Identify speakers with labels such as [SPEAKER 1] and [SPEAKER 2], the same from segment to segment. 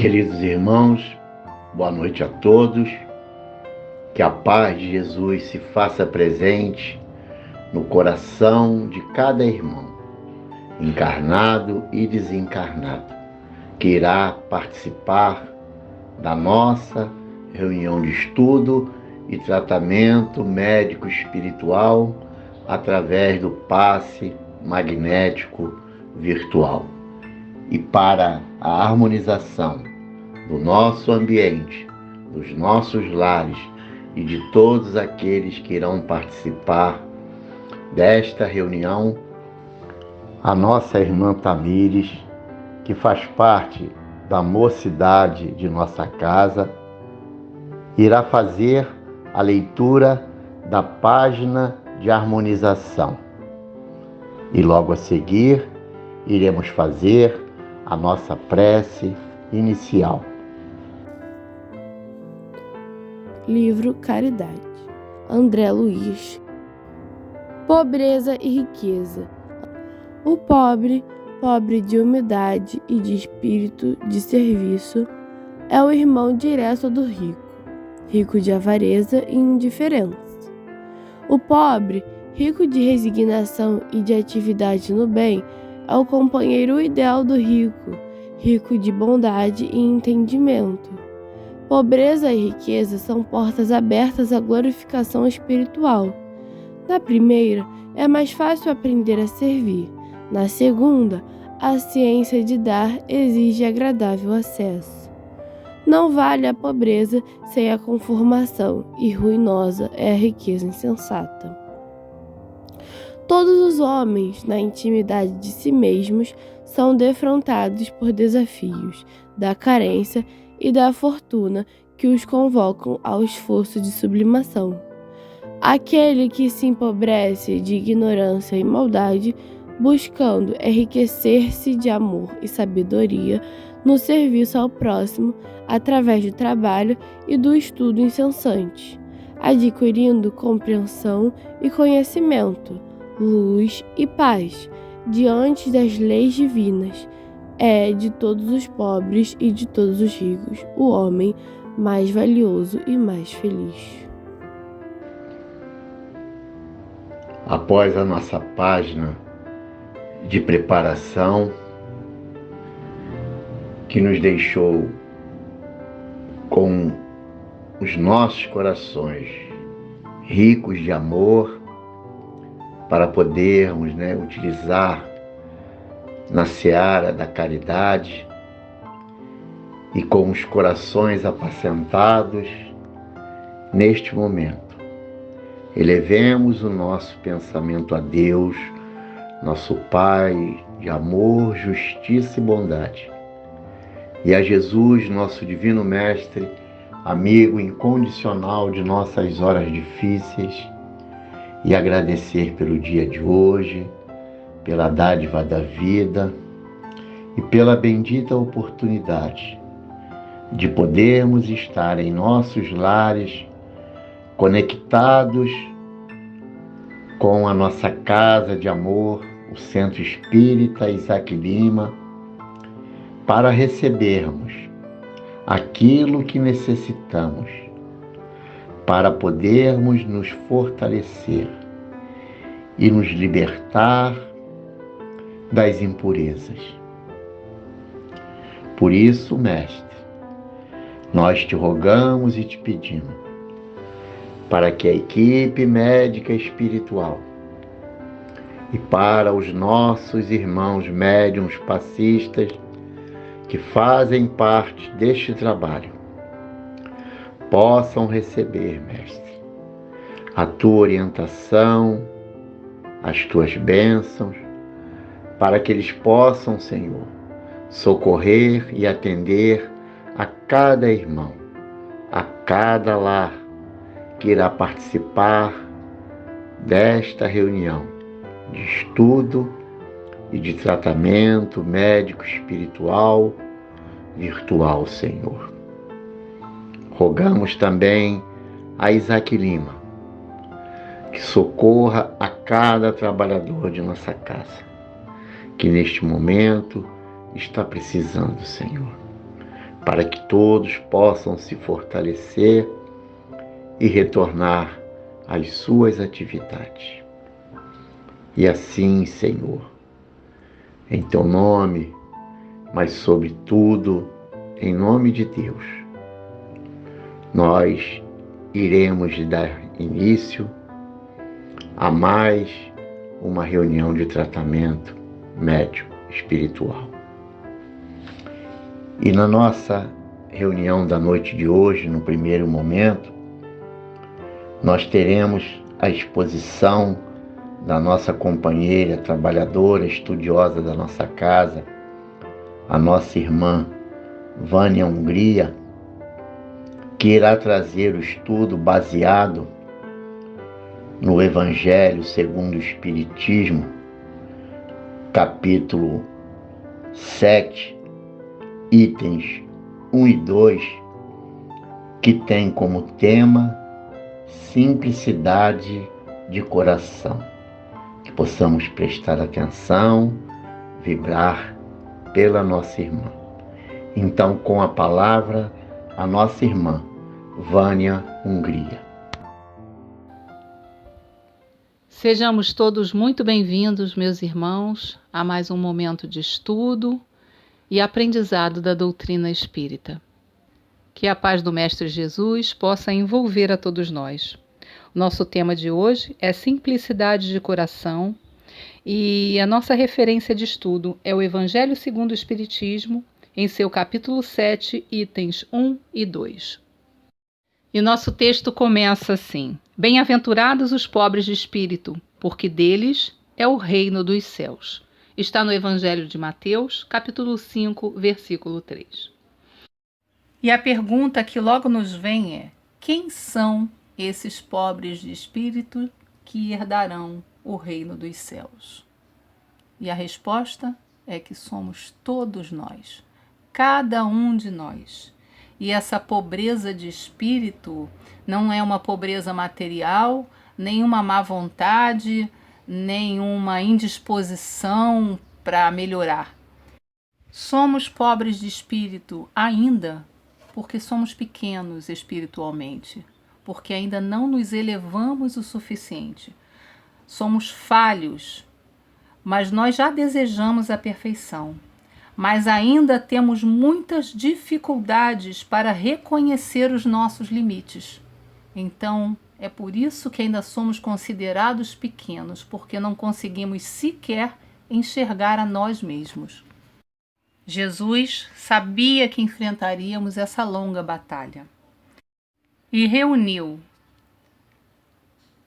[SPEAKER 1] Queridos irmãos, boa noite a todos. Que a paz de Jesus se faça presente no coração de cada irmão, encarnado e desencarnado, que irá participar da nossa reunião de estudo e tratamento médico espiritual através do passe magnético virtual. E para a harmonização do nosso ambiente, dos nossos lares e de todos aqueles que irão participar desta reunião, a nossa irmã Tamires, que faz parte da mocidade de nossa casa, irá fazer a leitura da página de harmonização. E logo a seguir, iremos fazer a nossa prece inicial.
[SPEAKER 2] Livro Caridade, André Luiz. Pobreza e riqueza. O pobre, pobre de humildade e de espírito de serviço, é o irmão direto do rico, rico de avareza e indiferença. O pobre, rico de resignação e de atividade no bem, é o companheiro ideal do rico, rico de bondade e entendimento. Pobreza e riqueza são portas abertas à glorificação espiritual. Na primeira, é mais fácil aprender a servir. Na segunda, a ciência de dar exige agradável acesso. Não vale a pobreza sem a conformação, e ruinosa é a riqueza insensata. Todos os homens, na intimidade de si mesmos, são defrontados por desafios da carência e da fortuna que os convocam ao esforço de sublimação. Aquele que se empobrece de ignorância e maldade, buscando enriquecer-se de amor e sabedoria no serviço ao próximo, através do trabalho e do estudo incessante, adquirindo compreensão e conhecimento, luz e paz diante das leis divinas, é de todos os pobres e de todos os ricos o homem mais valioso e mais feliz.
[SPEAKER 1] Após a nossa página de preparação, que nos deixou com os nossos corações ricos de amor, para podermos utilizar na seara da caridade e com os corações apacentados, neste momento, elevemos o nosso pensamento a Deus, nosso Pai de amor, justiça e bondade, e a Jesus, nosso Divino Mestre, amigo incondicional de nossas horas difíceis, e agradecer pelo dia de hoje, pela dádiva da vida e pela bendita oportunidade de podermos estar em nossos lares conectados com a nossa casa de amor, o Centro Espírita Isaac Lima, para recebermos aquilo que necessitamos, para podermos nos fortalecer e nos libertar das impurezas. Por isso, Mestre, nós te rogamos e te pedimos para que a equipe médica espiritual e para os nossos irmãos médiuns passistas que fazem parte deste trabalho possam receber, Mestre, a tua orientação, as tuas bênçãos, para que eles possam, Senhor, socorrer e atender a cada irmão, a cada lar que irá participar desta reunião de estudo e de tratamento médico espiritual virtual, Senhor. Rogamos também a Isaac Lima, que socorra a cada trabalhador de nossa casa, que neste momento está precisando, Senhor. para que todos possam se fortalecer e retornar às suas atividades. E assim, Senhor, em Teu nome, mas sobretudo em nome de Deus, nós iremos dar início a mais uma reunião de tratamento médico espiritual. E na nossa reunião da noite de hoje, no primeiro momento, nós teremos a exposição da nossa companheira, trabalhadora, estudiosa da nossa casa, a nossa irmã Vânia Hungria, que irá trazer o estudo baseado no Evangelho segundo o Espiritismo, capítulo 7, itens 1 e 2, que tem como tema simplicidade de coração. Que possamos prestar atenção, vibrar pela nossa irmã. Então, com a palavra, a nossa irmã, Vânia Hungria.
[SPEAKER 3] Sejamos todos muito bem-vindos, meus irmãos, a mais um momento de estudo e aprendizado da doutrina espírita. Que a paz do Mestre Jesus possa envolver a todos nós. O nosso tema de hoje é simplicidade de coração e a nossa referência de estudo é o Evangelho segundo o Espiritismo, em seu capítulo 7, itens 1 e 2. E nosso texto começa assim: Bem-aventurados os pobres de espírito, porque deles é o reino dos céus. Está no Evangelho de Mateus, capítulo 5, versículo 3. E a pergunta que logo nos vem é: quem são esses pobres de espírito que herdarão o reino dos céus? E a resposta é que somos todos nós, cada um de nós. E essa pobreza de espírito não é uma pobreza material, nem uma má vontade, nem uma indisposição para melhorar. Somos pobres de espírito ainda porque somos pequenos espiritualmente, porque ainda não nos elevamos o suficiente. Somos falhos, mas nós já desejamos a perfeição. Mas ainda temos muitas dificuldades para reconhecer os nossos limites. Então, é por isso que ainda somos considerados pequenos, porque não conseguimos sequer enxergar a nós mesmos. Jesus sabia que enfrentaríamos essa longa batalha e reuniu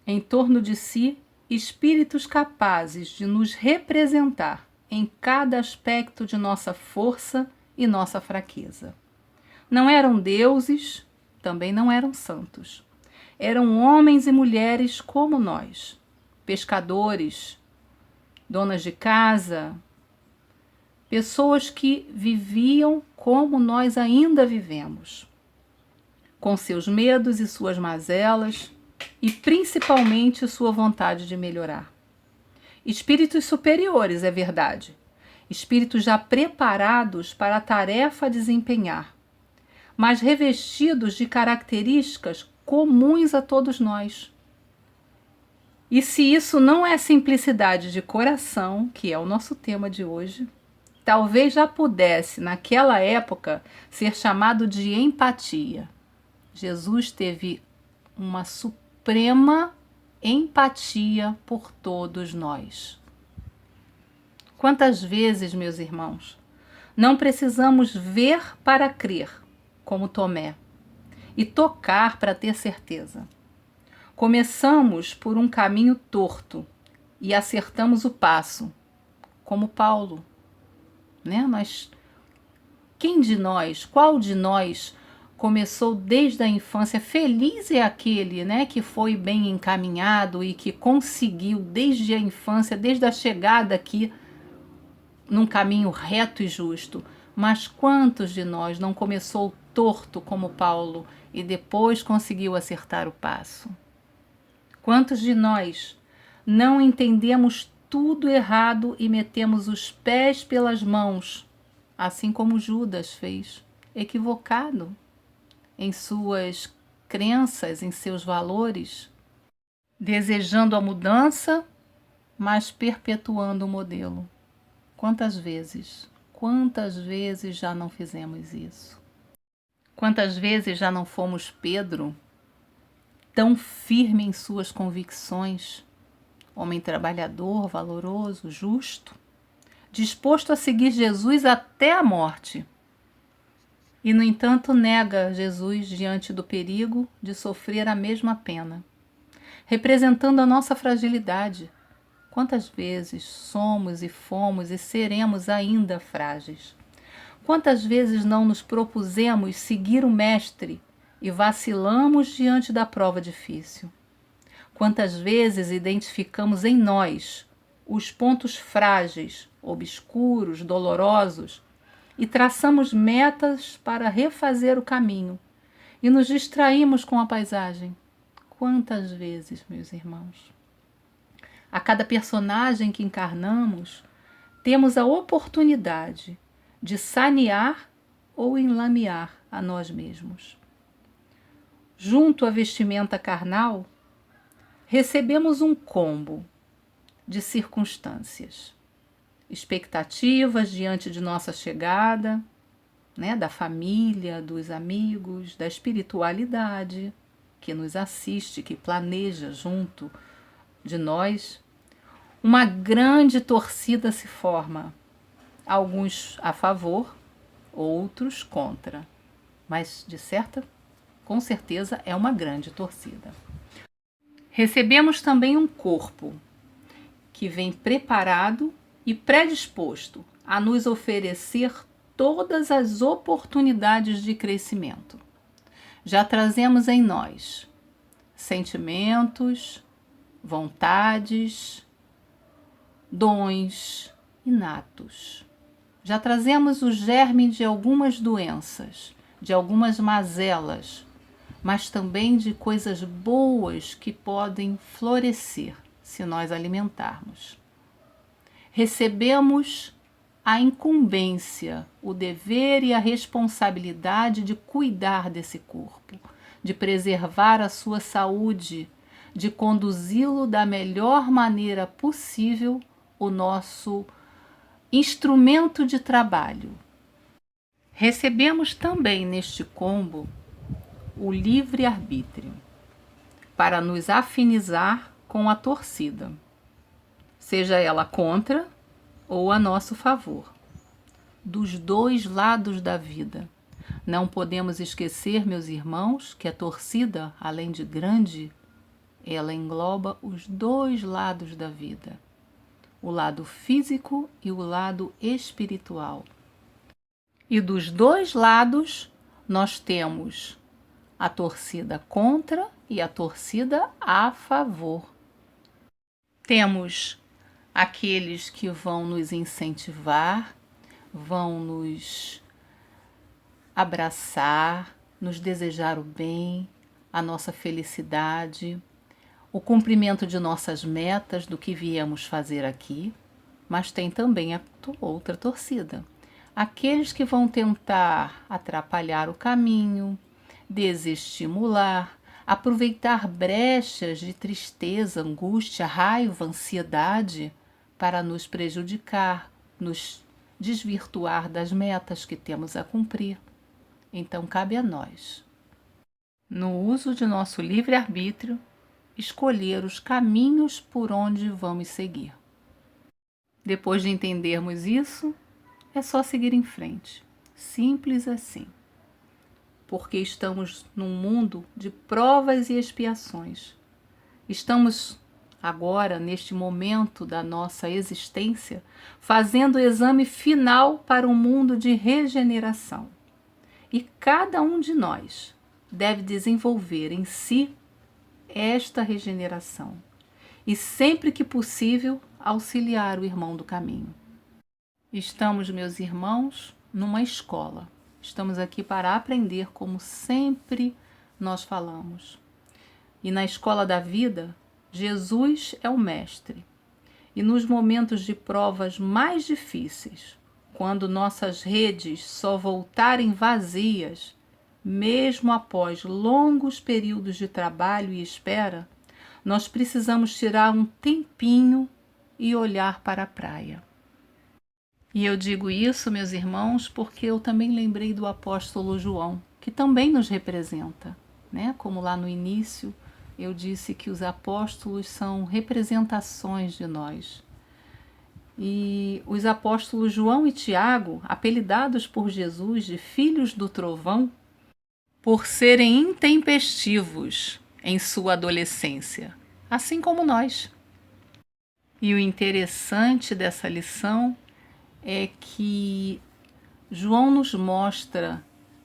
[SPEAKER 3] em torno de si espíritos capazes de nos representar em cada aspecto de nossa força e nossa fraqueza. Não eram deuses, também não eram santos. Eram homens e mulheres como nós, pescadores, donas de casa, pessoas que viviam como nós ainda vivemos, com seus medos e suas mazelas e principalmente sua vontade de melhorar. Espíritos superiores, é verdade, espíritos já preparados para a tarefa a desempenhar, mas revestidos de características comuns a todos nós. E se isso não é simplicidade de coração, que é o nosso tema de hoje, talvez já pudesse, naquela época, ser chamado de empatia. Jesus teve uma suprema empatia por todos nós. Quantas vezes, meus irmãos, não precisamos ver para crer, como Tomé, e tocar para ter certeza. Começamos por um caminho torto e acertamos o passo, como Paulo. Qual de nós começou desde a infância? Feliz é aquele, que foi bem encaminhado e que conseguiu desde a infância, desde a chegada aqui, num caminho reto e justo. Mas quantos de nós não começou torto como Paulo e depois conseguiu acertar o passo? Quantos de nós não entendemos tudo errado e metemos os pés pelas mãos, assim como Judas fez, equivocado em suas crenças, em seus valores, desejando a mudança, mas perpetuando o modelo. Quantas vezes já não fizemos isso? Quantas vezes já não fomos Pedro, tão firme em suas convicções, homem trabalhador, valoroso, justo, disposto a seguir Jesus até a morte, e, no entanto, nega Jesus diante do perigo de sofrer a mesma pena, representando a nossa fragilidade. Quantas vezes somos e fomos e seremos ainda frágeis? Quantas vezes não nos propusemos seguir o Mestre e vacilamos diante da prova difícil? Quantas vezes identificamos em nós os pontos frágeis, obscuros, dolorosos, e traçamos metas para refazer o caminho e nos distraímos com a paisagem? Quantas vezes, meus irmãos? A cada personagem que encarnamos, temos a oportunidade de sanear ou enlamear a nós mesmos. Junto à vestimenta carnal, recebemos um combo de circunstâncias, expectativas diante de nossa chegada, da família, dos amigos, da espiritualidade que nos assiste, que planeja junto de nós. Uma grande torcida se forma, alguns a favor, outros contra, mas com certeza é uma grande torcida. Recebemos também um corpo que vem preparado e predisposto a nos oferecer todas as oportunidades de crescimento. Já trazemos em nós sentimentos, vontades, dons inatos. Já trazemos o germe de algumas doenças, de algumas mazelas, mas também de coisas boas que podem florescer se nós alimentarmos. Recebemos a incumbência, o dever e a responsabilidade de cuidar desse corpo, de preservar a sua saúde, de conduzi-lo da melhor maneira possível, o nosso instrumento de trabalho. Recebemos também neste combo o livre-arbítrio, para nos afinizar com a torcida, seja ela contra ou a nosso favor, dos dois lados da vida. Não podemos esquecer, meus irmãos, que a torcida, além de grande, ela engloba os dois lados da vida, o lado físico e o lado espiritual. E dos dois lados nós temos a torcida contra e a torcida a favor. Temos aqueles que vão nos incentivar, vão nos abraçar, nos desejar o bem, a nossa felicidade, o cumprimento de nossas metas, do que viemos fazer aqui, mas tem também a outra torcida. Aqueles que vão tentar atrapalhar o caminho, desestimular, aproveitar brechas de tristeza, angústia, raiva, ansiedade para nos prejudicar, nos desvirtuar das metas que temos a cumprir. Então cabe a nós, no uso de nosso livre-arbítrio, escolher os caminhos por onde vamos seguir. Depois de entendermos isso, é só seguir em frente. Simples assim. Porque estamos num mundo de provas e expiações. Estamos agora, neste momento da nossa existência, fazendo o exame final para um mundo de regeneração. E cada um de nós deve desenvolver em si esta regeneração e, sempre que possível, auxiliar o irmão do caminho. Estamos, meus irmãos, numa escola. Estamos aqui para aprender, como sempre nós falamos. E na escola da vida, Jesus é o mestre. E nos momentos de provas mais difíceis, quando nossas redes só voltarem vazias, mesmo após longos períodos de trabalho e espera, nós precisamos tirar um tempinho e olhar para a praia. E eu digo isso, meus irmãos, porque eu também lembrei do apóstolo João, que também nos representa, né? Como lá no início eu disse que os apóstolos são representações de nós. E os apóstolos João e Tiago, apelidados por Jesus de filhos do trovão, por serem intempestivos em sua adolescência, assim como nós. E o interessante dessa lição é que João nos mostra,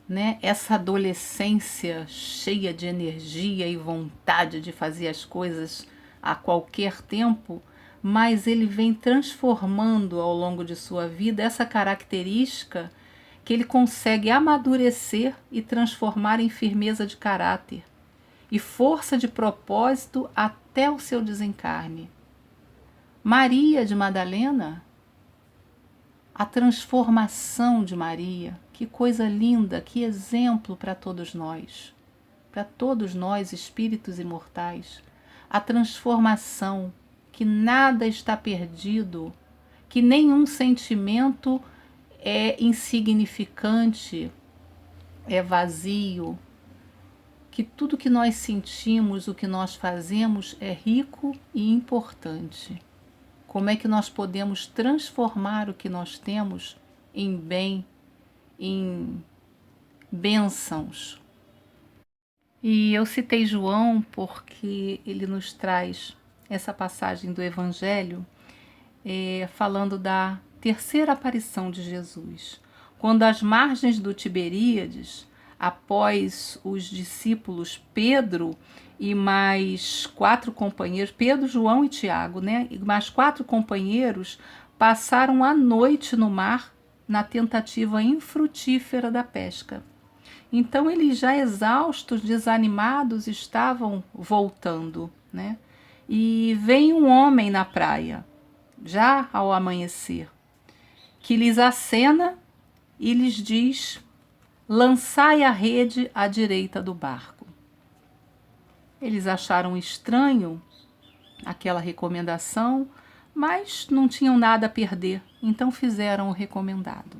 [SPEAKER 3] né, essa adolescência cheia de energia e vontade de fazer as coisas a qualquer tempo, mas ele vem transformando ao longo de sua vida essa característica que ele consegue amadurecer e transformar em firmeza de caráter e força de propósito até o seu desencarne. Maria de Madalena, a transformação de Maria, que coisa linda, que exemplo para todos nós espíritos imortais, a transformação, que nada está perdido, que nenhum sentimento é insignificante, é vazio, que tudo que nós sentimos, o que nós fazemos é rico e importante. Como é que nós podemos transformar o que nós temos em bem, em bênçãos? E eu citei João porque ele nos traz essa passagem do Evangelho falando da terceira aparição de Jesus. Quando às margens do Tiberíades, após os discípulos Pedro e mais 4 companheiros, Pedro, João e Tiago, né? E mais 4 companheiros passaram a noite no mar na tentativa infrutífera da pesca. Então eles já exaustos, desanimados, estavam voltando, né? E vem um homem na praia, já ao amanhecer, que lhes acena e lhes diz: lançai a rede à direita do barco. Eles acharam estranho aquela recomendação, mas não tinham nada a perder, então fizeram o recomendado.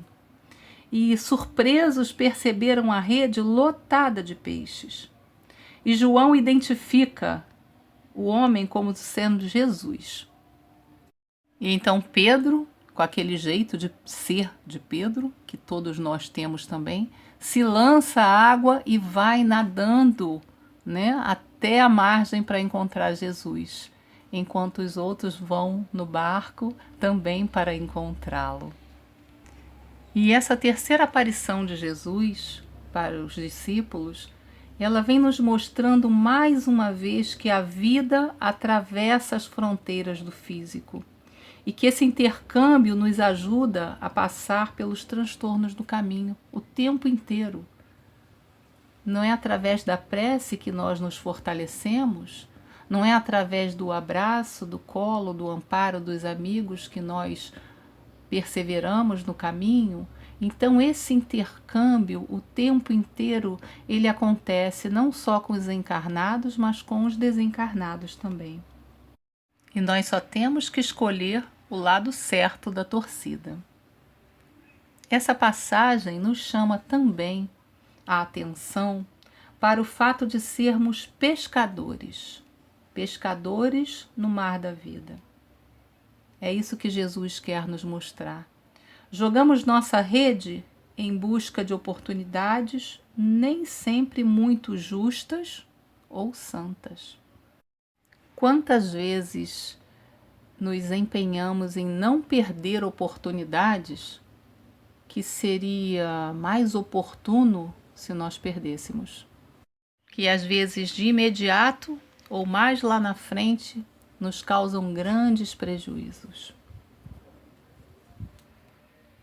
[SPEAKER 3] E, surpresos, perceberam a rede lotada de peixes. E João identifica o homem como sendo Jesus. E então Pedro, com aquele jeito de ser de Pedro, que todos nós temos também, se lança à água e vai nadando, né, até a margem para encontrar Jesus, enquanto os outros vão no barco também para encontrá-lo. E essa terceira aparição de Jesus para os discípulos, ela vem nos mostrando mais uma vez que a vida atravessa as fronteiras do físico e que esse intercâmbio nos ajuda a passar pelos transtornos do caminho o tempo inteiro. Não é através da prece que nós nos fortalecemos, não é através do abraço, do colo, do amparo dos amigos que nós perseveramos no caminho. Então esse intercâmbio o tempo inteiro ele acontece não só com os encarnados, mas com os desencarnados também. E nós só temos que escolher o lado certo da torcida. Essa passagem nos chama também a atenção para o fato de sermos pescadores, pescadores no mar da vida. É isso que Jesus quer nos mostrar. Jogamos nossa rede em busca de oportunidades nem sempre muito justas ou santas. Quantas vezes nos empenhamos em não perder oportunidades que seria mais oportuno se nós perdêssemos? Que às vezes de imediato ou mais lá na frente nos causam grandes prejuízos.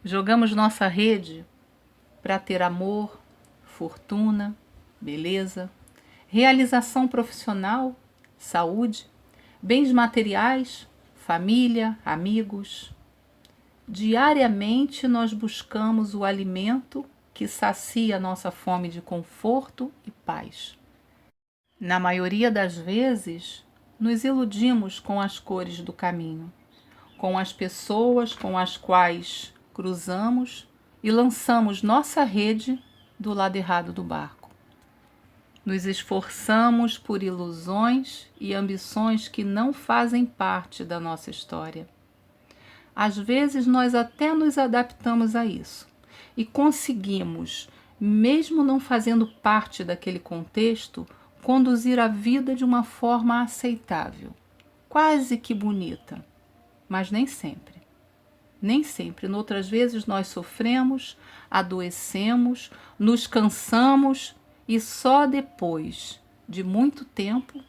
[SPEAKER 3] Jogamos nossa rede para ter amor, fortuna, beleza, realização profissional, saúde, bens materiais, família, amigos. Diariamente nós buscamos o alimento que sacia nossa fome de conforto e paz. Na maioria das vezes, nos iludimos com as cores do caminho, com as pessoas com as quais cruzamos e lançamos nossa rede do lado errado do barco. Nos esforçamos por ilusões e ambições que não fazem parte da nossa história. Às vezes nós até nos adaptamos a isso e conseguimos, mesmo não fazendo parte daquele contexto, conduzir a vida de uma forma aceitável, quase que bonita, mas nem sempre. Nem sempre. Noutras vezes nós sofremos, adoecemos, nos cansamos e só depois de muito tempo,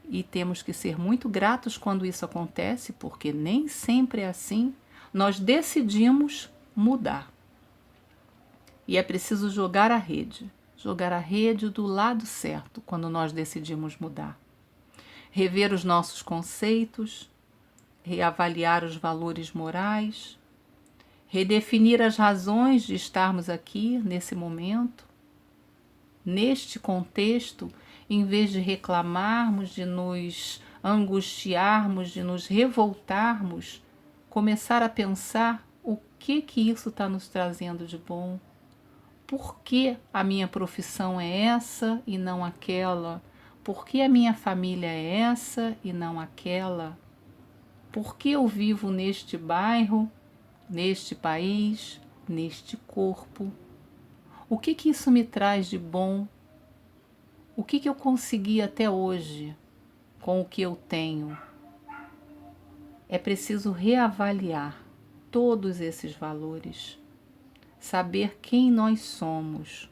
[SPEAKER 3] e temos que ser muito gratos quando isso acontece, porque nem sempre é assim, nós decidimos mudar. E é preciso jogar a rede do lado certo quando nós decidimos mudar. Rever os nossos conceitos, reavaliar os valores morais, redefinir as razões de estarmos aqui nesse momento, neste contexto, em vez de reclamarmos, de nos angustiarmos, de nos revoltarmos, começar a pensar o que isso está nos trazendo de bom. Por que a minha profissão é essa e não aquela? Por que a minha família é essa e não aquela? Por que eu vivo neste bairro, neste país, neste corpo? O que isso me traz de bom? O que eu consegui até hoje com o que eu tenho? É preciso reavaliar todos esses valores, saber quem nós somos,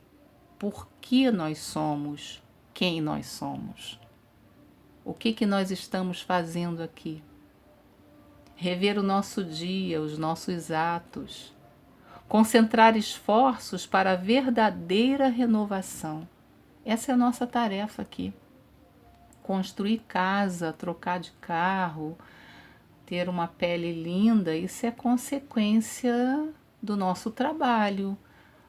[SPEAKER 3] por que nós somos quem nós somos, o que nós estamos fazendo aqui. Rever o nosso dia, os nossos atos, concentrar esforços para a verdadeira renovação. Essa é a nossa tarefa aqui. Construir casa, trocar de carro, ter uma pele linda, isso é consequência do nosso trabalho,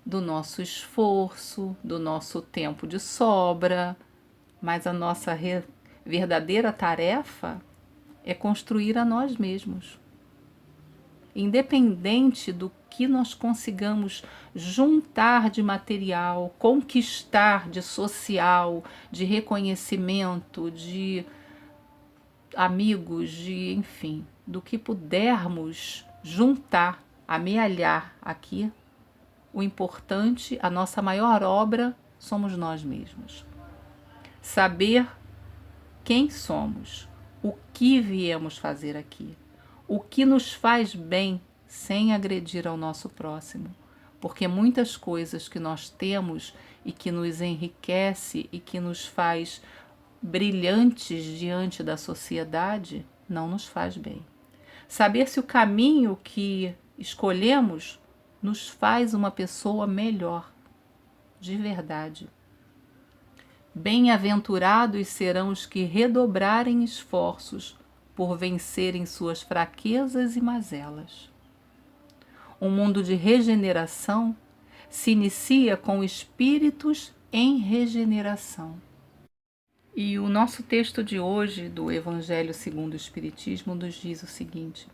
[SPEAKER 3] do nosso esforço, do nosso tempo de sobra. Mas a nossa verdadeira tarefa é construir a nós mesmos. Independente do que nós consigamos juntar de material, conquistar de social, de reconhecimento, de amigos, de enfim, do que pudermos juntar, amealhar aqui, o importante, a nossa maior obra, somos nós mesmos. Saber quem somos, o que viemos fazer aqui, o que nos faz bem sem agredir ao nosso próximo, porque muitas coisas que nós temos e que nos enriquece e que nos faz brilhantes diante da sociedade não nos faz bem. Saber se o caminho que escolhemos nos faz uma pessoa melhor, de verdade. Bem-aventurados serão os que redobrarem esforços por vencerem suas fraquezas e mazelas. Um mundo de regeneração se inicia com espíritos em regeneração. E o nosso texto de hoje, do Evangelho segundo o Espiritismo, nos diz o seguinte: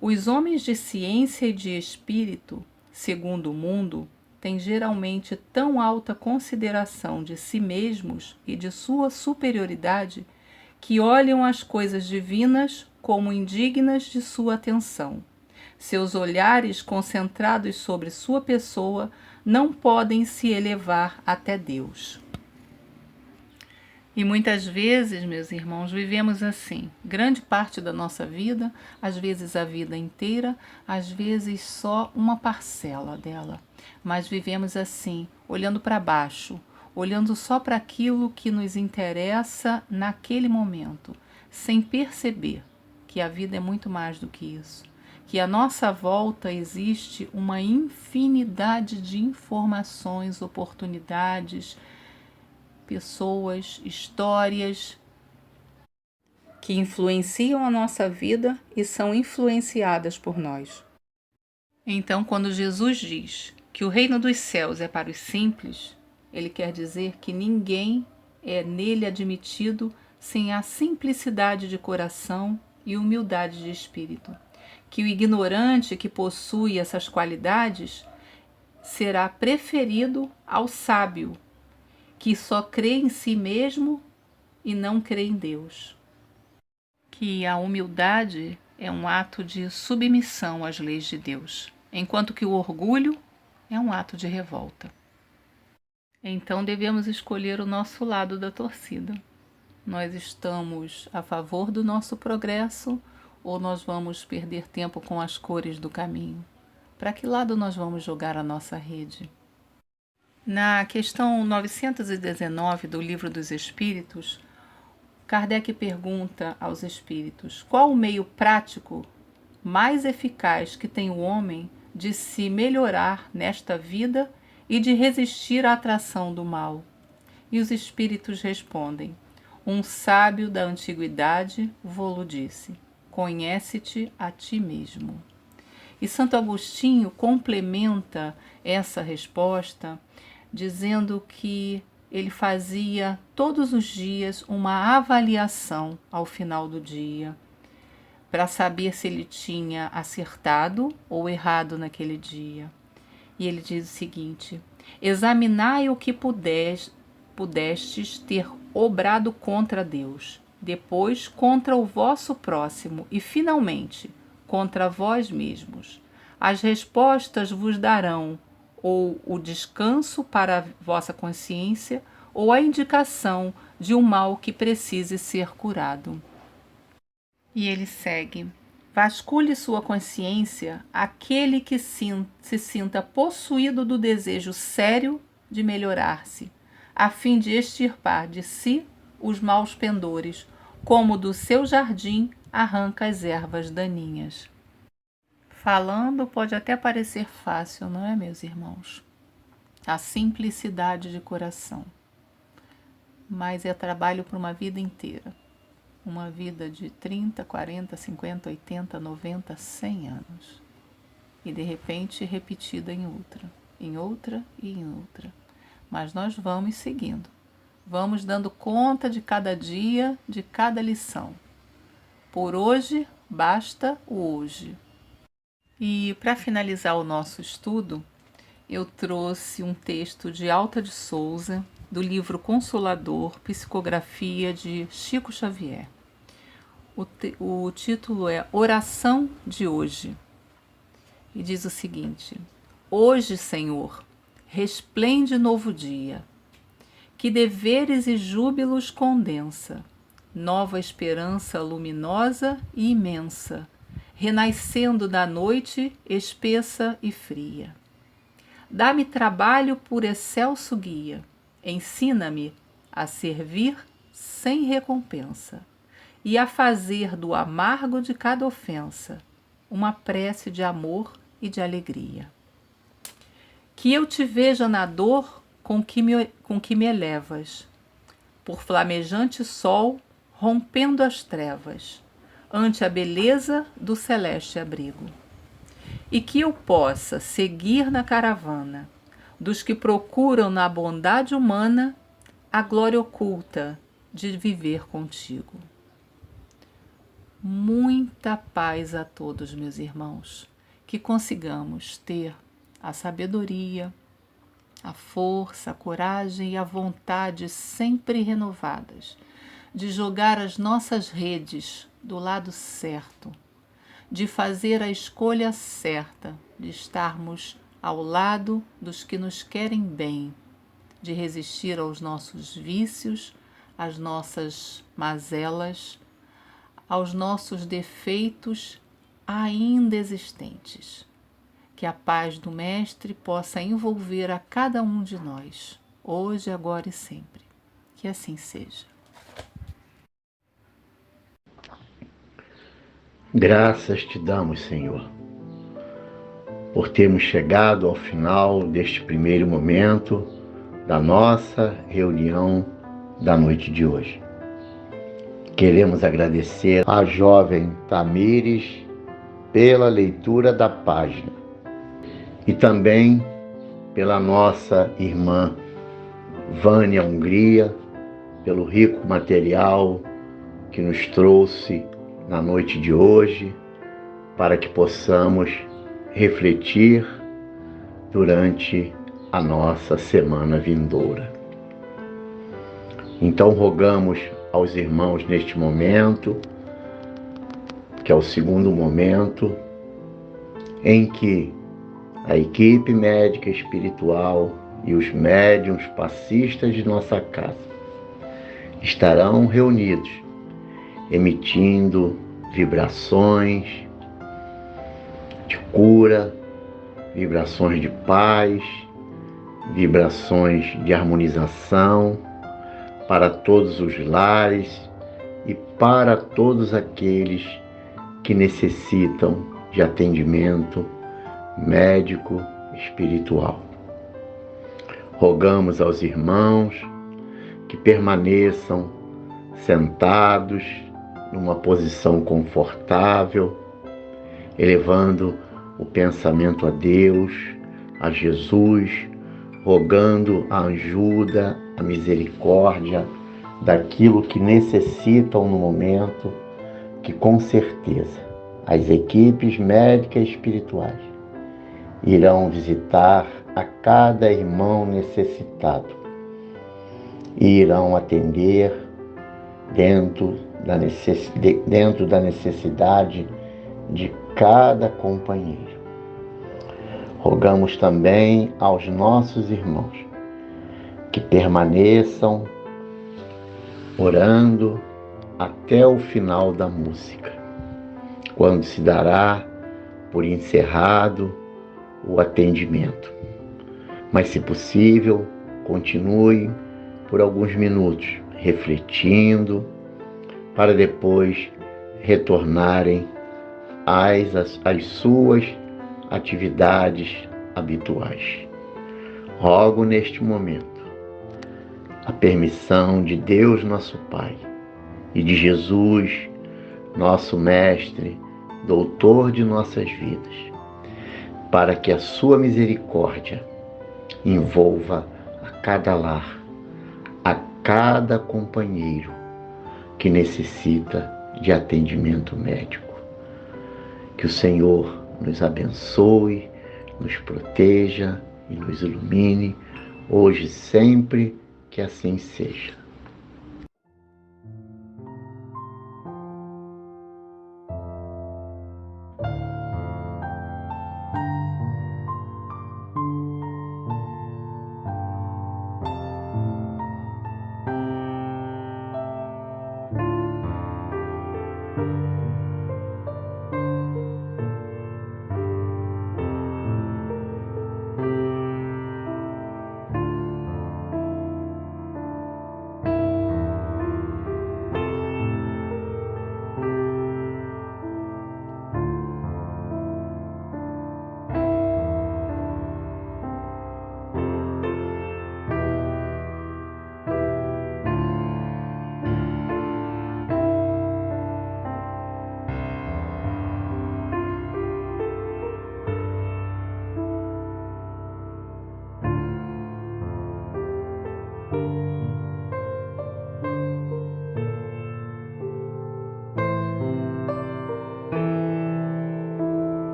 [SPEAKER 3] os homens de ciência e de espírito, segundo o mundo, têm geralmente tão alta consideração de si mesmos e de sua superioridade que olham as coisas divinas como indignas de sua atenção. Seus olhares, concentrados sobre sua pessoa, não podem se elevar até Deus. E muitas vezes, meus irmãos, vivemos assim, grande parte da nossa vida, às vezes a vida inteira, às vezes só uma parcela dela. Mas vivemos assim, olhando para baixo, olhando só para aquilo que nos interessa naquele momento, sem perceber que a vida é muito mais do que isso, que à nossa volta existe uma infinidade de informações, oportunidades, pessoas, histórias que influenciam a nossa vida e são influenciadas por nós. Então, quando Jesus diz que o reino dos céus é para os simples, ele quer dizer que ninguém é nele admitido sem a simplicidade de coração e humildade de espírito. Que o ignorante que possui essas qualidades será preferido ao sábio, que só crê em si mesmo e não crê em Deus. Que a humildade é um ato de submissão às leis de Deus, enquanto que o orgulho é um ato de revolta. Então devemos escolher o nosso lado da torcida. Nós estamos a favor do nosso progresso ou nós vamos perder tempo com as cores do caminho? Para que lado nós vamos jogar a nossa rede? Na questão 919 do Livro dos Espíritos, Kardec pergunta aos espíritos: qual o meio prático mais eficaz que tem o homem de se melhorar nesta vida e de resistir à atração do mal? E os espíritos respondem: um sábio da antiguidade vô-lo disse: conhece-te a ti mesmo. E Santo Agostinho complementa essa resposta dizendo que ele fazia todos os dias uma avaliação ao final do dia para saber se ele tinha acertado ou errado naquele dia. E ele diz o seguinte: examinai o que pudestes ter obrado contra Deus, depois contra o vosso próximo e, finalmente, contra vós mesmos. As respostas vos darão ou o descanso para a vossa consciência ou a indicação de um mal que precise ser curado. E ele segue: vasculhe sua consciência aquele que se sinta possuído do desejo sério de melhorar-se, a fim de extirpar de si os maus pendores, como do seu jardim arranca as ervas daninhas. Falando pode até parecer fácil, não é, meus irmãos? A simplicidade de coração. Mas é trabalho para uma vida inteira. Uma vida de 30, 40, 50, 80, 90, 100 anos. E de repente repetida em outra e em outra. Mas nós vamos seguindo. Vamos dando conta de cada dia, de cada lição. Por hoje, basta o hoje. E para finalizar o nosso estudo, eu trouxe um texto de Alta de Souza, do livro Consolador, Psicografia de Chico Xavier. O título é Oração de Hoje. E diz o seguinte: hoje, Senhor, resplende novo dia, que deveres e júbilos condensa, nova esperança luminosa e imensa, renascendo da noite espessa e fria. Dá-me trabalho por excelso guia, ensina-me a servir sem recompensa e a fazer do amargo de cada ofensa uma prece de amor e de alegria. Que eu te veja na dor com que me elevas, por flamejante sol rompendo as trevas, ante a beleza do celeste abrigo. E que eu possa seguir na caravana dos que procuram na bondade humana a glória oculta de viver contigo. Muita paz a todos, meus irmãos, que consigamos ter a sabedoria, a força, a coragem e a vontade sempre renovadas de jogar as nossas redes do lado certo, de fazer a escolha certa, de estarmos ao lado dos que nos querem bem, de resistir aos nossos vícios, às nossas mazelas, aos nossos defeitos ainda existentes. Que a paz do Mestre possa envolver a cada um de nós, hoje, agora e sempre. Que assim seja.
[SPEAKER 1] Graças te damos, Senhor, por termos chegado ao final deste primeiro momento da nossa reunião da noite de hoje. Queremos agradecer à jovem Tamires pela leitura da página e também pela nossa irmã Vânia Hungria, pelo rico material que nos trouxe na noite de hoje, para que possamos refletir durante a nossa semana vindoura. Então rogamos aos irmãos neste momento, que é o segundo momento, em que a equipe médica espiritual e os médiuns passistas de nossa casa estarão reunidos, emitindo vibrações de cura, vibrações de paz, vibrações de harmonização para todos os lares e para todos aqueles que necessitam de atendimento médico espiritual. Rogamos aos irmãos que permaneçam sentados numa posição confortável, elevando o pensamento a Deus, a Jesus, rogando a ajuda, a misericórdia daquilo que necessitam no momento, que com certeza as equipes médicas e espirituais irão visitar a cada irmão necessitado e irão atender dentro da necessidade de cada companheiro. Rogamos também aos nossos irmãos que permaneçam orando até o final da música, quando se dará por encerrado o atendimento. Mas, se possível, continue por alguns minutos refletindo, para depois retornarem às suas atividades habituais. Rogo neste momento a permissão de Deus nosso Pai e de Jesus, nosso Mestre, Doutor de nossas vidas, para que a sua misericórdia envolva a cada lar, a cada companheiro que necessita de atendimento médico. Que o Senhor nos abençoe, nos proteja e nos ilumine, hoje e sempre, que assim seja.